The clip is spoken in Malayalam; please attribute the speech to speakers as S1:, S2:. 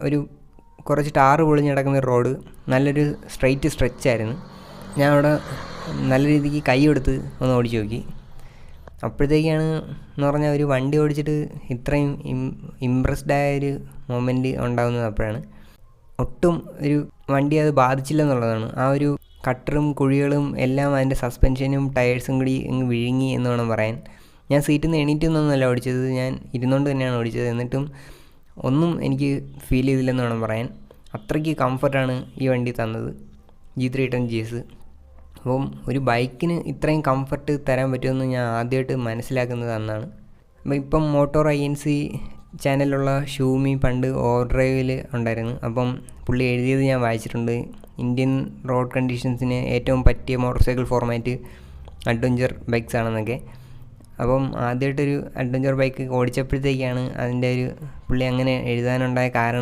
S1: ഒരു കുറച്ച് ടാറ് പൊളിഞ്ഞ് കിടക്കുന്ന ഒരു റോഡ്, നല്ലൊരു സ്ട്രെയിറ്റ് സ്ട്രെച്ചായിരുന്നു. ഞാൻ അവിടെ നല്ല രീതിക്ക് കൈ കൊടുത്ത് ഒന്ന് ഓടിച്ച് നോക്കി. അപ്പോഴത്തേക്കാണ് എന്ന് പറഞ്ഞാൽ ഒരു വണ്ടി ഓടിച്ചിട്ട് ഇത്രയും ഇമ്പ്രസ്ഡായ ഒരു മൊമെൻറ്റ് ഉണ്ടാകുന്നത് അപ്പോഴാണ്. ഒട്ടും ഒരു വണ്ടി അത് ബാധിച്ചില്ലെന്നുള്ളതാണ്. ആ ഒരു കട്ടറും കുഴികളും എല്ലാം അതിൻ്റെ സസ്പെൻഷനും ടയേഴ്സും കൂടി ഇങ്ങ് വിഴുങ്ങി എന്ന് വേണം പറയാൻ. ഞാൻ സീറ്റിൽ നിന്ന് എണീറ്റൊന്നുമല്ല ഓടിച്ചത്, ഞാൻ ഇരുന്നുകൊണ്ട് തന്നെയാണ് ഓടിച്ചത്. എന്നിട്ടും ഒന്നും എനിക്ക് ഫീൽ ചെയ്തില്ലെന്ന് വേണം പറയാൻ. അത്രയ്ക്ക് കംഫർട്ടാണ് ഈ വണ്ടി തന്നത്, G310 GS. അപ്പം ഒരു ബൈക്കിന് ഇത്രയും കംഫർട്ട് തരാൻ പറ്റുമെന്ന് ഞാൻ ആദ്യമായിട്ട് മനസ്സിലാക്കുന്നത് അന്നാണ്. അപ്പം ഇപ്പം മോട്ടോർ INC ചാനലിലുള്ള ഷൂമി പണ്ട് ഓവർ ഡ്രൈവിൽ ഉണ്ടായിരുന്നു. അപ്പം പുള്ളി എഴുതിയത് ഞാൻ വായിച്ചിട്ടുണ്ട്, ഇന്ത്യൻ റോഡ് കണ്ടീഷൻസിന് ഏറ്റവും പറ്റിയ motorcycle format adventure bikes ആണെന്നൊക്കെ. അപ്പം ആദ്യമായിട്ടൊരു അഡ്വഞ്ചർ ബൈക്ക് ഓടിച്ചപ്പോഴത്തേക്കാണ് അതിൻ്റെ ഒരു പുള്ളി അങ്ങനെ എഴുതാനുണ്ടായ കാരണം